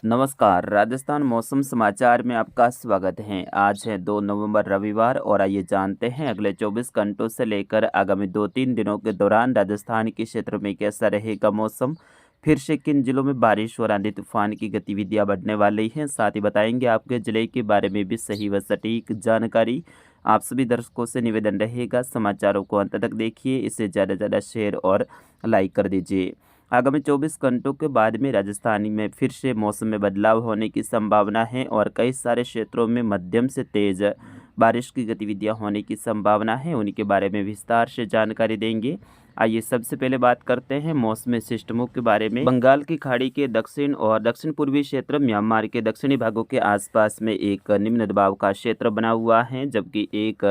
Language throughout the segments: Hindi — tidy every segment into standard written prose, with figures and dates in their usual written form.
नमस्कार, राजस्थान मौसम समाचार में आपका स्वागत है। आज है 2 नवंबर रविवार और आइए जानते हैं अगले 24 घंटों से लेकर आगामी 2-3 दिनों के दौरान राजस्थान के क्षेत्र में कैसा रहेगा मौसम। फिर से किन जिलों में बारिश और आंधी तूफान की गतिविधियां बढ़ने वाली हैं, साथ ही बताएंगे आपके जिले के बारे में भी सही व सटीक जानकारी। आप सभी दर्शकों से निवेदन रहेगा, समाचारों को अंत तक देखिए, इसे ज़्यादा से ज़्यादा शेयर और लाइक कर दीजिए। आगामी 24 घंटों के बाद में राजस्थान में फिर से मौसम में बदलाव होने की संभावना है और कई सारे क्षेत्रों में मध्यम से तेज बारिश की गतिविधियां होने की संभावना है। उनके बारे में विस्तार से जानकारी देंगे। आइए सबसे पहले बात करते हैं मौसमी सिस्टमों के बारे में। बंगाल की खाड़ी के दक्षिण और दक्षिण पूर्वी क्षेत्र, म्यांमार के दक्षिणी भागों के आसपास में एक निम्न दबाव का क्षेत्र बना हुआ है, जबकि एक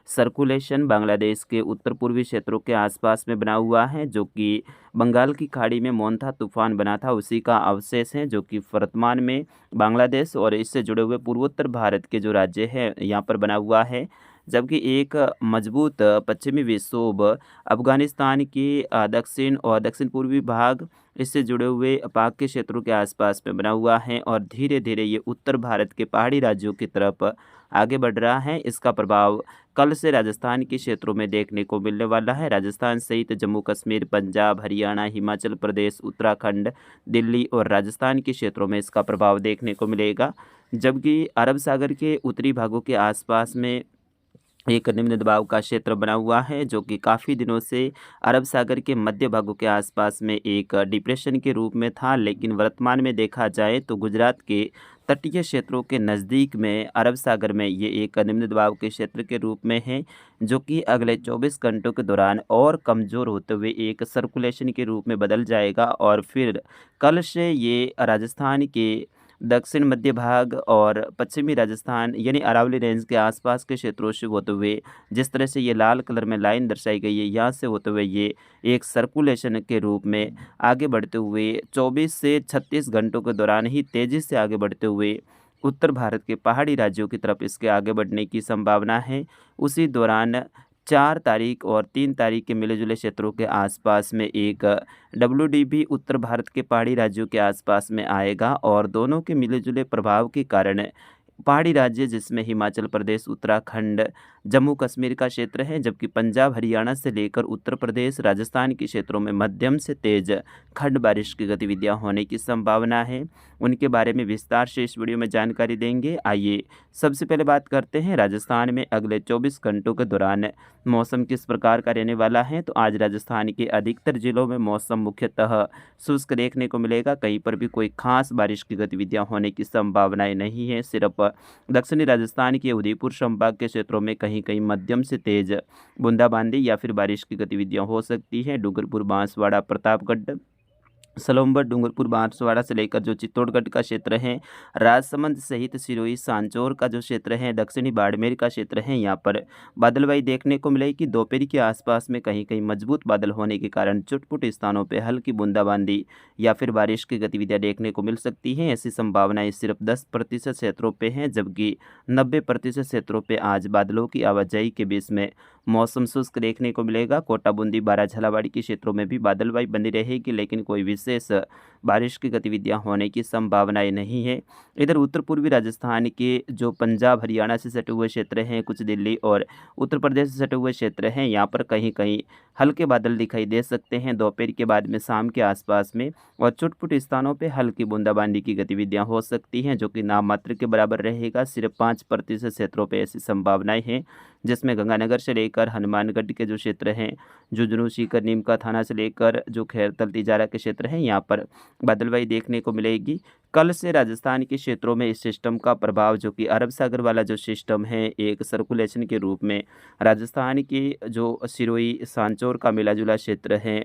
सर्कुलेशन बांग्लादेश के उत्तर पूर्वी क्षेत्रों के आसपास में बना हुआ है, जो कि बंगाल की खाड़ी में मोन्था तूफान बना था उसी का अवशेष है, जो कि वर्तमान में बांग्लादेश और इससे जुड़े हुए पूर्वोत्तर भारत के जो राज्य हैं यहाँ पर बना हुआ है। जबकि एक मजबूत पश्चिमी विक्षोभ अफगानिस्तान की दक्षिण और दक्षिण पूर्वी भाग, इससे जुड़े हुए पाक के क्षेत्रों के आसपास में बना हुआ है और धीरे धीरे ये उत्तर भारत के पहाड़ी राज्यों की तरफ आगे बढ़ रहा है। इसका प्रभाव कल से राजस्थान के क्षेत्रों में देखने को मिलने वाला है। राजस्थान सहित जम्मू कश्मीर, पंजाब, हरियाणा, हिमाचल प्रदेश, उत्तराखंड, दिल्ली और राजस्थान के क्षेत्रों में इसका प्रभाव देखने को मिलेगा। जबकि अरब सागर के उत्तरी भागों के आसपास में एक निम्न दबाव का क्षेत्र बना हुआ है, जो कि काफ़ी दिनों से अरब सागर के मध्य भागों के आसपास में एक डिप्रेशन के रूप में था, लेकिन वर्तमान में देखा जाए तो गुजरात के तटीय क्षेत्रों के नज़दीक में अरब सागर में ये एक निम्न दबाव के क्षेत्र के रूप में है, जो कि अगले 24 घंटों के दौरान और कमज़ोर होते हुए एक सर्कुलेशन के रूप में बदल जाएगा और फिर कल से ये राजस्थान के दक्षिण मध्य भाग और पश्चिमी राजस्थान यानी अरावली रेंज के आसपास के क्षेत्रों से होते हुए, जिस तरह से ये लाल कलर में लाइन दर्शाई गई है, यहाँ से होते हुए ये एक सर्कुलेशन के रूप में आगे बढ़ते हुए 24 से 36 घंटों के दौरान ही तेज़ी से आगे बढ़ते हुए उत्तर भारत के पहाड़ी राज्यों की तरफ इसके आगे बढ़ने की संभावना है। उसी दौरान 4 तारीख और 3 तारीख के मिले-जुले क्षेत्रों के आसपास में एक डब्ल्यूडीबी उत्तर भारत के पहाड़ी राज्यों के आसपास में आएगा और दोनों के मिले-जुले प्रभाव के कारण पहाड़ी राज्य, जिसमें हिमाचल प्रदेश, उत्तराखंड, जम्मू कश्मीर का क्षेत्र है, जबकि पंजाब, हरियाणा से लेकर उत्तर प्रदेश, राजस्थान के क्षेत्रों में मध्यम से तेज खंड बारिश की गतिविधियां होने की संभावना है। उनके बारे में विस्तार से इस वीडियो में जानकारी देंगे। आइए सबसे पहले बात करते हैं राजस्थान में अगले 24 घंटों के दौरान मौसम किस प्रकार का रहने वाला है। तो आज राजस्थान के अधिकतर जिलों में मौसम मुख्यतः शुष्क देखने को मिलेगा। कहीं पर भी कोई खास बारिश की गतिविधियां होने की संभावनाएं नहीं है। सिर्फ दक्षिणी राजस्थान के उदयपुर संभाग के क्षेत्रों में कहीं कहीं मध्यम से तेज बूंदाबांदी या फिर बारिश की गतिविधियां हो सकती हैं। डूंगरपुर, बांसवाड़ा, प्रतापगढ़, सलोम्बर, डूंगरपुर, बांसवाड़ा से लेकर जो चित्तौड़गढ़ का क्षेत्र है, राजसमंद सहित सिरोही, सांचौर का जो क्षेत्र है, दक्षिणी बाड़मेर का क्षेत्र है, यहाँ पर बादलवाई देखने को मिलेगी। दोपहर के आसपास में कहीं कहीं मजबूत बादल होने के कारण चुटपुट स्थानों पर हल्की बूंदाबांदी या फिर बारिश की गतिविधियां देखने को मिल सकती हैं। ऐसी संभावनाएं सिर्फ 10% क्षेत्रों पर हैं, जबकि 90% क्षेत्रों पर आज बादलों की आवाजाही के बीच में मौसम शुष्क देखने को मिलेगा। कोटा, बूंदी, बारा, झालावाड़ के क्षेत्रों में भी बादलवाई बनी रहेगी, लेकिन कोई विशेष बारिश की गतिविधियां होने की संभावनाएं नहीं है। इधर उत्तर पूर्वी राजस्थान के जो पंजाब, हरियाणा से सटे हुए क्षेत्र हैं, कुछ दिल्ली और उत्तर प्रदेश से सटे हुए क्षेत्र हैं, यहाँ पर कहीं कहीं हल्के बादल दिखाई दे सकते हैं दोपहर के बाद में, शाम के आसपास में, और चुटपुट स्थानों पर हल्की बूंदाबांदी की गतिविधियां हो सकती हैं, जो कि नाममात्र के बराबर रहेगा। सिर्फ 5% क्षेत्रों पर ऐसी संभावनाएं हैं, जिसमें गंगानगर से लेकर हनुमानगढ़ के जो क्षेत्र हैं, झुंझुनू, सीकर, नीमका थाना से लेकर जो खैरतल, तिजारा के क्षेत्र हैं, यहाँ पर बादलवाई देखने को मिलेगी। कल से राजस्थान के क्षेत्रों में इस सिस्टम का प्रभाव, जो कि अरब सागर वाला जो सिस्टम है, एक सर्कुलेशन के रूप में राजस्थान की जो सिरोही, सांचौर का मिला जुला क्षेत्र है,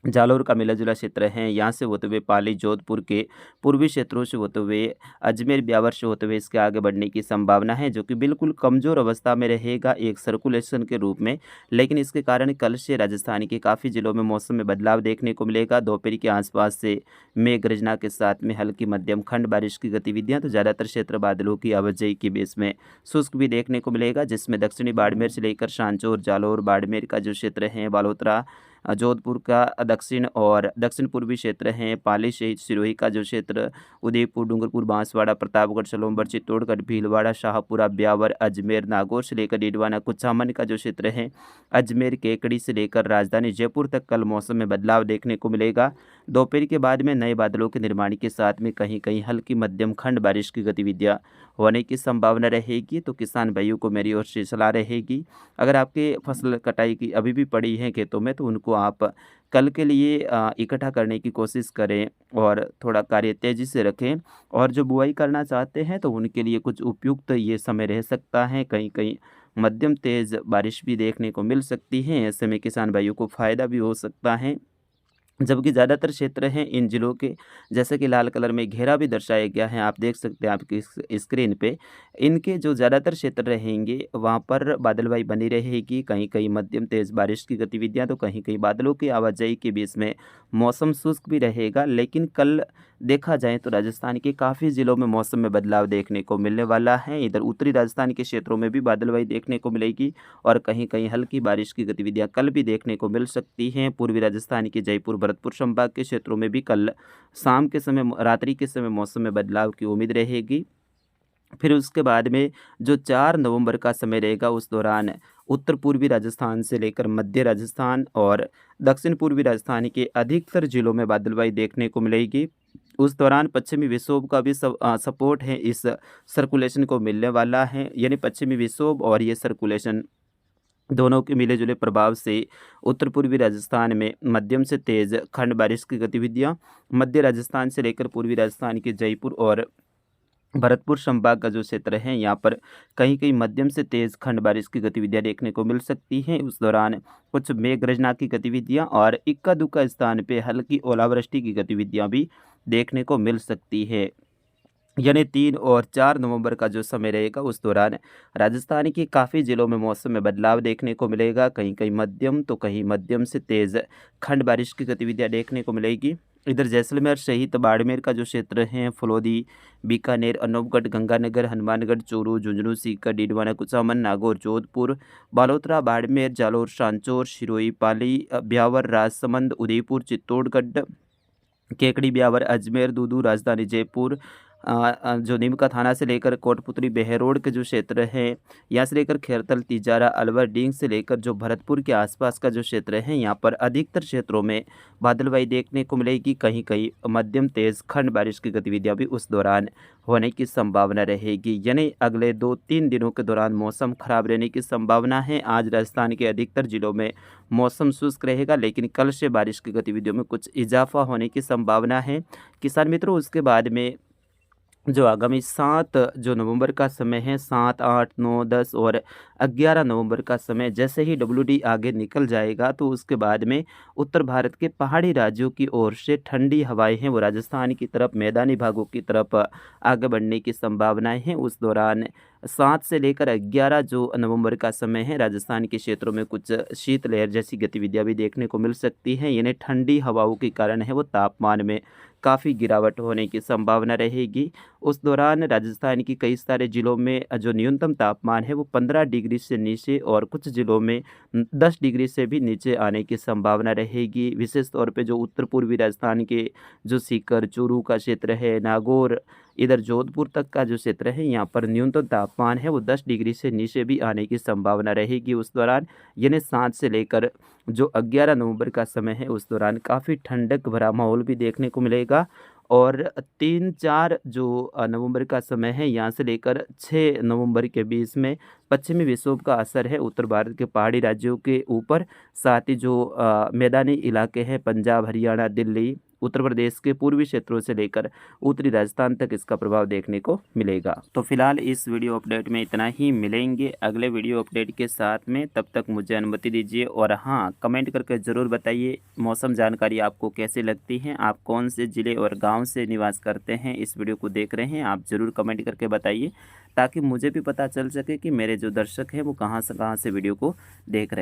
जालौर का मिला-जुला क्षेत्र है, यहाँ से होते हुए पाली, जोधपुर के पूर्वी क्षेत्रों से होते हुए अजमेर, ब्यावर से होते हुए इसके आगे बढ़ने की संभावना है, जो कि बिल्कुल कमज़ोर अवस्था में रहेगा एक सर्कुलेशन के रूप में। लेकिन इसके कारण कल से राजस्थान के काफ़ी जिलों में मौसम में बदलाव देखने को मिलेगा। दोपहर के आसपास से मेघ गर्जना के साथ में हल्की मध्यम खंड बारिश की गतिविधियाँ, तो ज़्यादातर क्षेत्र बादलों की आवाजाही के बीच में शुष्क भी देखने को मिलेगा, जिसमें दक्षिणी बाड़मेर से लेकर सांचौर, जालौर, बाड़मेर का जो क्षेत्र है, बालोतरा, जोधपुर का दक्षिण और दक्षिण पूर्वी क्षेत्र हैं, पाली सहित सिरोही का जो क्षेत्र, उदयपुर, डूंगरपुर, बांसवाड़ा, प्रतापगढ़, सलोमगढ़, चित्तौड़गढ़, भीलवाड़ा, शाहपुरा, ब्यावर, अजमेर, नागौर से लेकर डीडवाना, कुचामन का जो क्षेत्र है, अजमेर, केकड़ी से लेकर राजधानी जयपुर तक कल मौसम में बदलाव देखने को मिलेगा। दोपहर के बाद में नए बादलों के निर्माण के साथ में कहीं कहीं हल्की मध्यम खंड बारिश की गतिविधियां होने की संभावना रहेगी। तो किसान भाइयों को मेरी ओर से सलाह रहेगी, अगर आपके फसल कटाई की अभी भी पड़ी है खेतों में, तो उनको आप कल के लिए इकट्ठा करने की कोशिश करें और थोड़ा कार्य तेज़ी से रखें। और जो बुआई करना चाहते हैं तो उनके लिए कुछ उपयुक्त ये समय रह सकता है, कहीं कहीं मध्यम तेज़ बारिश भी देखने को मिल सकती है। ऐसे में किसान भाइयों को फ़ायदा भी हो सकता है। जबकि ज़्यादातर क्षेत्र हैं इन जिलों के, जैसे कि लाल कलर में घेरा भी दर्शाया गया है, आप देख सकते हैं आपकी स्क्रीन पे। इनके जो ज़्यादातर क्षेत्र रहेंगे वहाँ पर बादलवाई बनी रहेगी, कहीं कहीं मध्यम तेज़ बारिश की गतिविधियाँ, तो कहीं कहीं बादलों की आवाजाही के बीच में मौसम शुष्क भी रहेगा। लेकिन कल देखा जाए तो राजस्थान के काफ़ी ज़िलों में मौसम में बदलाव देखने को मिलने वाला है। इधर उत्तरी राजस्थान के क्षेत्रों में भी बादलवाई देखने को मिलेगी और कहीं कहीं हल्की बारिश की गतिविधियां कल भी देखने को मिल सकती हैं। पूर्वी राजस्थान के जयपुर, भरतपुर संभाग के क्षेत्रों में भी कल शाम के समय, रात्रि के समय मौसम में बदलाव की उम्मीद रहेगी। फिर उसके बाद में जो 4 नवंबर का समय रहेगा, उस दौरान उत्तर पूर्वी राजस्थान से लेकर मध्य राजस्थान और दक्षिण पूर्वी राजस्थान के अधिकतर जिलों में बादलवाई देखने को मिलेगी। उस दौरान पश्चिमी विक्षोभ का भी सपोर्ट है, इस सर्कुलेशन को मिलने वाला है। यानी पश्चिमी विक्षोभ और ये सर्कुलेशन दोनों के मिले जुले प्रभाव से उत्तर पूर्वी राजस्थान में मध्यम से तेज़ खंड बारिश की गतिविधियां, मध्य राजस्थान से लेकर पूर्वी राजस्थान के जयपुर और भरतपुर संभाग का जो क्षेत्र है, यहाँ पर कहीं कहीं मध्यम से तेज़ खंड बारिश की गतिविधियां देखने को मिल सकती हैं। उस दौरान कुछ मेघ गर्जना की गतिविधियां और इक्का दुक्का स्थान पे हल्की ओलावृष्टि की गतिविधियां भी देखने को मिल सकती है। यानी 3 और 4 नवंबर का जो समय रहेगा, उस दौरान राजस्थान के काफ़ी ज़िलों में मौसम में बदलाव देखने को मिलेगा, कहीं कहीं मध्यम तो कहीं मध्यम से तेज़ खंड बारिश की गतिविधियां देखने को मिलेगी। इधर जैसलमेर सहित बाड़मेर का जो क्षेत्र है, फलौदी, बीकानेर, अनूपगढ़, गंगानगर, हनुमानगढ़, चूरू, झुंझुनू, सीकर, डीडवाना, कुचामन, नागौर, जोधपुर, बालोतरा, बाड़मेर, जालोर, सांचौर, सिरोही, पाली, ब्यावर, राजसमंद, उदयपुर, चित्तौड़गढ़, केकड़ी, ब्यावर, अजमेर, दूदू, राजधानी जयपुर, जो नीमका थाना से लेकर कोटपुतली, बहरोड के जो क्षेत्र है, यहाँ से लेकर खैरतल, तिजारा, अलवर, डींग से लेकर जो भरतपुर के आसपास का जो क्षेत्र है, यहाँ पर अधिकतर क्षेत्रों में बादलवाई देखने को मिलेगी। कहीं कहीं मध्यम तेज़ खंड बारिश की गतिविधियाँ भी उस दौरान होने की संभावना रहेगी। यानी अगले 2-3 दिनों के दौरान मौसम खराब रहने की संभावना है। आज राजस्थान के अधिकतर जिलों में मौसम शुष्क रहेगा, लेकिन कल से बारिश की गतिविधियों में कुछ इजाफा होने की संभावना है। किसान मित्रों, उसके बाद में जो आगामी 7 जो नवंबर का समय है, 7, 8, 9, 10 और 11 नवंबर का समय, जैसे ही WD आगे निकल जाएगा तो उसके बाद में उत्तर भारत के पहाड़ी राज्यों की ओर से ठंडी हवाएं हैं वो राजस्थान की तरफ, मैदानी भागों की तरफ आगे बढ़ने की संभावनाएं हैं। उस दौरान 7 से लेकर 11 जो नवंबर का समय है, राजस्थान के क्षेत्रों में कुछ शीतलहर जैसी गतिविधियां भी देखने को मिल सकती हैं। यानी ठंडी हवाओं के कारण है वो तापमान में काफ़ी गिरावट होने की संभावना रहेगी। उस दौरान राजस्थान की कई सारे ज़िलों में जो न्यूनतम तापमान है वो 15 डिग्री से नीचे और कुछ ज़िलों में 10 डिग्री से भी नीचे आने की संभावना रहेगी। विशेष तौर पे जो उत्तर पूर्वी राजस्थान के जो सीकर, चूरू का क्षेत्र है, नागौर, इधर जोधपुर तक का जो क्षेत्र है, यहाँ पर न्यूनतम तापमान है वो 10 डिग्री से नीचे भी आने की संभावना रहेगी उस दौरान। यानी 7 से लेकर जो 11 नवंबर का समय है, उस दौरान काफ़ी ठंडक भरा माहौल भी देखने को मिलेगा। और 3-4 जो नवंबर का समय है, यहाँ से लेकर 6 नवंबर के बीच में पश्चिमी विक्षोभ का असर है उत्तर भारत के पहाड़ी राज्यों के ऊपर। साथ ही जो मैदानी इलाके हैं, पंजाब, हरियाणा, दिल्ली, उत्तर प्रदेश के पूर्वी क्षेत्रों से लेकर उत्तरी राजस्थान तक इसका प्रभाव देखने को मिलेगा। तो फिलहाल इस वीडियो अपडेट में इतना ही, मिलेंगे अगले वीडियो अपडेट के साथ में। तब तक मुझे अनुमति दीजिए और हाँ, कमेंट करके ज़रूर बताइए मौसम जानकारी आपको कैसी लगती है, आप कौन से ज़िले और गाँव से निवास करते हैं, इस वीडियो को देख रहे हैं, आप ज़रूर कमेंट करके बताइए ताकि मुझे भी पता चल सके कि मेरे जो दर्शक हैं वो कहाँ से वीडियो को देख रहे हैं।